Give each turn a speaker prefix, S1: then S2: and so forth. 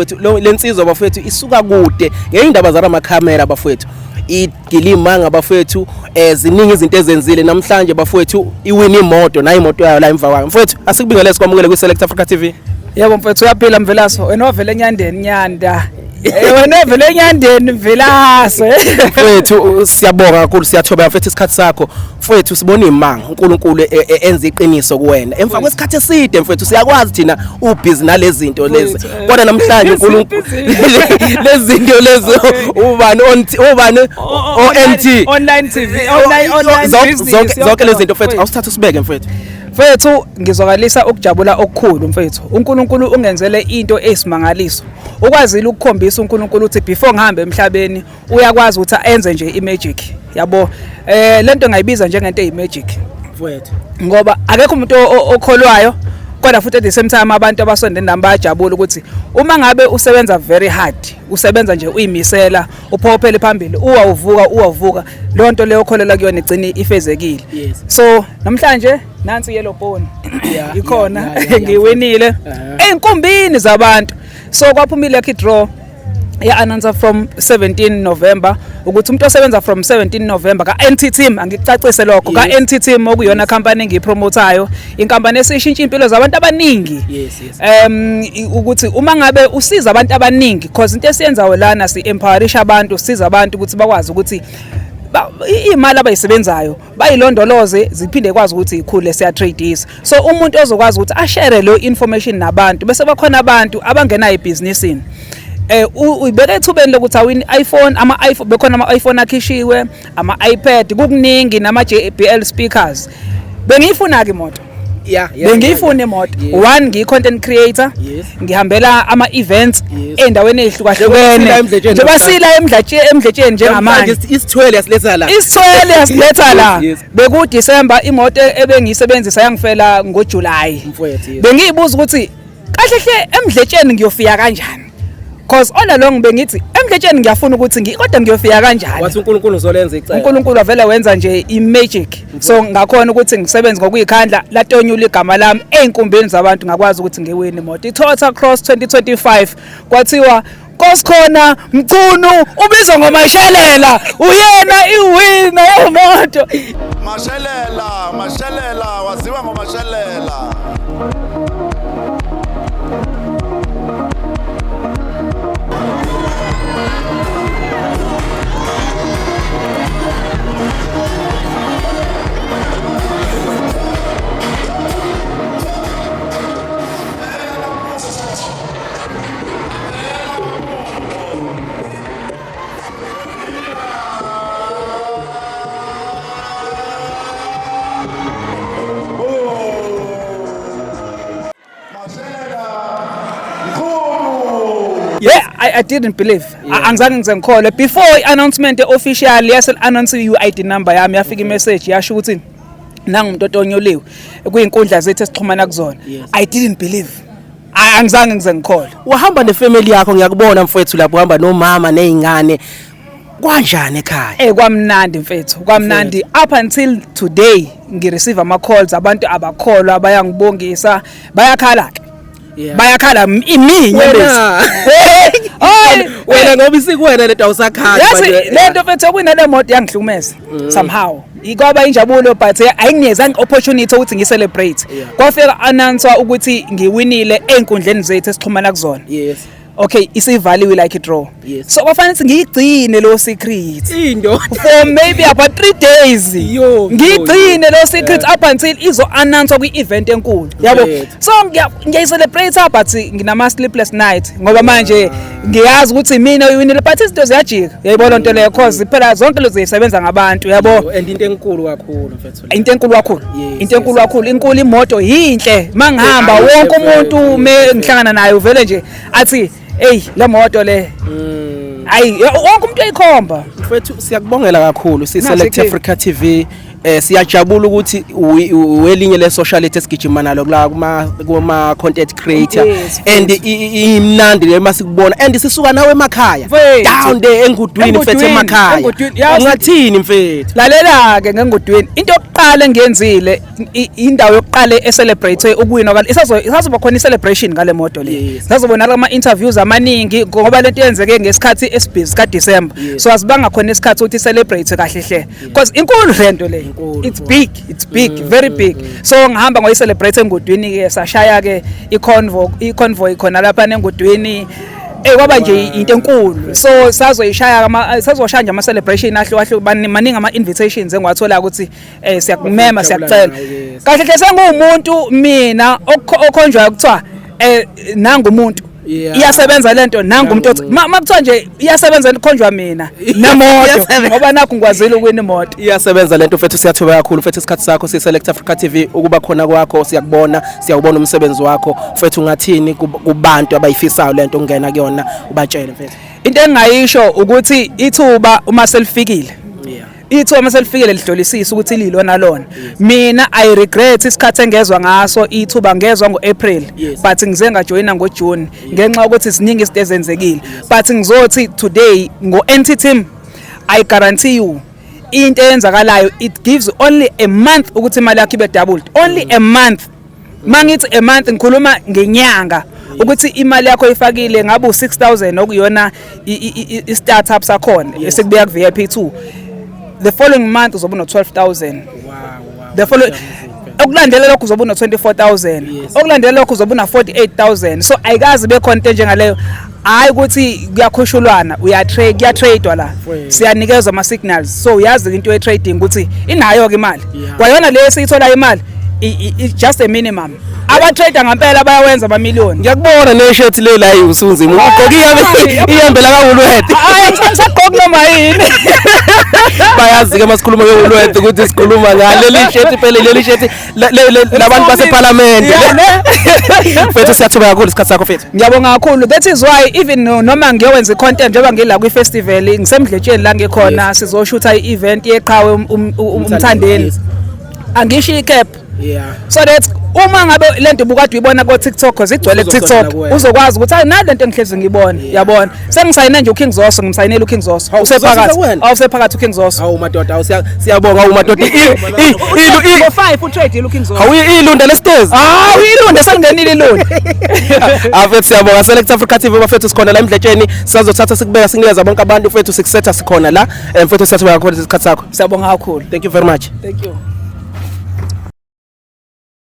S1: Mfowethu lensizwa bafowethu isuka kude ngeindaba zaramakhamera bafowethu igilimanga bafowethu ziningi izinto ezenzile namhlanje bafowethu iwini imoto na imoto yayo la emva kwayo mfowethu asikubingelele sikwamukele ku Select Africa TV.
S2: Yebo mfowethu uyaphila Mvelaso wena ovela enyandeni nyanda wena ovela enyandeni Mvelaso
S1: mfowethu siyabonga kakhulu siyathoba mfowethu isikhathi sakho mfowethu sibona imanga uNkulunkulu enza iqiniso kuwena emva kwesikhathi eside mfowethu siyakwazi thina ubhizi nalezi zinto lezi kodwa namhlanje uNkulunkulu lezi zinto lezi ubani ONT
S2: online TV online business
S1: zonke lezi zinto mfowethu awusithatha usibeke mfowethu.
S2: Mfethu ngizwakalisa ukujabula okukhulu mfethu. uNkulunkulu ungenzele into esimangaliso. Ukwazile ukukhombisa uNkulunkulu ukuthi before ngihambe emhlabeni uyakwazi ukuthi enze nje imagic. Yabo lento ngayibiza njengento eyimagic
S1: mfowethu.
S2: Ngoba akekho umuntu okholwayo kodwa futhi at the same time abantu abasondene nami bayajabula ukuthi uma ngabe usebenza very hard, usebenza nje uyimisela, uphophele phambili, uwavuka lonto leyo okholela kuyona igcine ifezekile. So namhlanje nansi yellow bone ikhona ngiwinile einkumbini zabantu. So kwaphumile ki draw announcer from 17 November ukuthi umuntu osebenza from 17 November ka NT Team angicacise lokho ka NT Team okuyona company engiyipromotayo inkampani esishintsha impilo zabantu abaningi. Ukuthi uma ngabe usiza abantu abaningi because into esiyenzayo lana si empowerisha abantu siza abantu ukuthi bakwazi ukuthi imali abayisebenzayo bayilondoloze ziphinde kwazi ukuthi ikhule siya tradeisa. So umuntu ozokwazi ukuthi ashare lo information nabantu bese bakhona abantu abangena ebusinessini uyibeka ethubeni lokuthi awini iPhone ama-iPhone bekhona ama-iPhone akhishiwe ama-iPad kukuningi nama-JBL speakers. Bengiyifuna ke imoto bengiyifuna imoto. One ngiyi-content creator ngihambela ama-events endaweni ezihlukahlukene njengoba sila emdletsheni njengamanje
S1: isithwele
S2: yasiletha la bekuDecember imoto ebengiyisebenzisa yangifela ngoJuly. Bengiyibuza ukuthi kahle hle emdletsheni ngiyofika kanjani because all along bengithi emdletsheni ngiyafuna ukuthi kodwa ngiyofika kanjani.
S1: Wathi uNkulunkulu uzolenza icebo.
S2: uNkulunkulu avela wenza nje imagic. So ngakhona ukuthi ngisebenze ngokuyikhandla latonyula igama lami einkumbeni zabantu ngakwazi ukuthi ngiwini imoto iToyota Cross 2025 kwathiwa Kosikhona Mchunu ubizwa ngoMashelela uyena iwina yemoto.
S3: Mashelela waziwa ngoMashelela.
S2: Yeah, I didn't believe. Angizange ngizengikholwe before announcement official announce UID number yami yafika imessage yasho ukuthi nangu umuntu otonyoliwe kuyinkundla zethu esixhumana kuzona. I didn't believe. Angizange ngizengikholwe.
S1: Wahamba nefamily yakho ngiyakubona mfowethu lapho uhamba nomama nezingane kanjani ekhaya?
S2: Kwamnandi mfethu kwamnandi up until today ngireceive ama calls abantu abakholwa bayangibongisa bayakhala ke. Bayakhala iminye bese
S1: wena ngoba isikuwena lento awusakhala
S2: manje lento mfethu kunale moto yangihlukumeza somehow ikwaba injabulo but ayinginezange opportunity ukuthi ngicelebrate kwafika announce ukuthi ngiwinile einkundleni zethu esixhumana kuzona. Okay, isivaliwe like a draw. So kwafanele ukuthi ngiyigcine lo secret
S1: into
S2: for maybe about 3 days. Ngiyigcine lo secret up until izo announce kwi-event enkulu. Yabo. So ngiyayicelebrate but nginama sleepless night ngoba manje ngiyazi ukuthi mina uyiwinile but izinto ziyajika. Yayibona into leyo cause phela zonke lezi zisebenza ngabantu yabo.
S1: And into enkulu kakhulu mfethu.
S2: Into enkulu kakhulu. Inkulu imoto yinhle mangihamba wonke umuntu ngihlangana naye uvele nje athi la moto le wonke umuntu uyikhomba
S1: mfethu siyakubongela kakhulu si Select Africa TV siyajabula ukuthi welinye le socialite esigijima nalo la kuma content creator
S2: Yes,
S1: and imnandi le masikubona and sisuka nawe emakhaya
S2: Mfethu.
S1: down there engudwini mfethu emakhaya
S2: Engudwini, yazi-
S1: ungathini mfethu
S2: lalela ke ngengudweni into yokuqala engiyenzile indawo yokuqala eselebrate ukuwina kanti isazoba khona icelebration ngale moto le
S1: Yes.
S2: sizobona ama interviews amaningi ngoba lento yenzeke ngesikhathi esibhizi ka December so asibanga khona isikhathi ukuthi celebrate kahle hle because inkulu lento le it's big very big so ngihamba ngoyi celebrate engudweni ke sashaya ke i-convoy khona lapha engudweni kwaba nje into enkulu so sazoyishaya sazoshaya nje ama celebration ahlo maningi ama invitations engwathola ukuthi siyakumema siyakucela kahle hle sengumuntu mina okhonjwa ukuthiwa nanga umuntu iyasebenza lento nanga umuntu makuthiwa nje iyasebenza likhonjwa mina nemoto ngoba nakho ngikwazile ukwina imoto
S1: iyasebenza lento mfethu siyathoba kakhulu mfethu isikhathi sakho siSelect Africa TV ukuba khona kwakho siyakubona siyawubona umsebenzi wakho mfethu ngathini kubantu abayifisayo lento ungena kuyona ubatshele mfethu
S2: into engayisho ukuthi ithuba uma selifikile ithuba uma selifikile lidlolisisa ukuthi lilona lona mina I regret isikhathi engezwe ngaso ithuba ngezwe ngoApril but ngize ngajoyina ngoJune ngenxa ukuthi siningi izinto ezenzekile but ngizothi today ngo-NT team I guarantee you into eyenzakalayo it gives only a month ukuthi imali yakho ibe doubled only a month mangithi a month ngikhuluma ngenyanga ukuthi imali yakho ifakile ngabe u6000 okuyona i-startup sakhona esikubuya ku-VIP2 the following month uzoba no12,000 the following okulandela lokho uzoba no24,000 okulandela lokho uzoba na48,000 so ayikazi be content njengaleyo hayi ukuthi kuyakhushulwana kuyatradewa la siyanikezwa ama signals so uyazi into ye trading ukuthi inayo ke imali kwayona le siyithola imali it's just a minimum abatrader ngempela bayawenza amamiliyoni
S1: ngiyakubona neshirt le la usunzima ugqoka iyambela kaHulwethe
S2: hayi ngisagqoka noma yini
S1: bayazi ke masikhuluma ngeHulwethe ukuthi sikhuluma ngale le shirt phela leli shirt labantu baseParliament mfethu siyathoba kakhulu isikhathi sakho mfethu
S2: ngiyabonga kakhulu that is why even noma ngiyowenza icontent njengoba ngila kwi festival ngisemdletsheni la ngekhona sizoshutha i-event yeqhawe umthandeni angisho icap so that uma ngabe lento bukade uyibona ko TikTok because igcwele ku TikTok uzokwazi ukuthi hayi nalento engihlezi ngibona yabona sengisayine nje uKing Zoso ngimsayinela uKing Zoso usephakathi uKing Zoso
S1: hawu madoda siyabonga umadoda
S2: ngo5 utrade uKing Zoso
S1: hawu ilunda lestairs
S2: hawu ilunda sengenile ilunda
S1: afethu siyabonga Select Africa TV bafethu sikhona la emdletsheni sizothatha sikubeka sinikeza bonke abantu fethu sikusetha sikhona la mfethu siyathoba kakhulu isikhathi sakho
S2: siyabonga kakhulu
S1: thank you very much
S2: thank you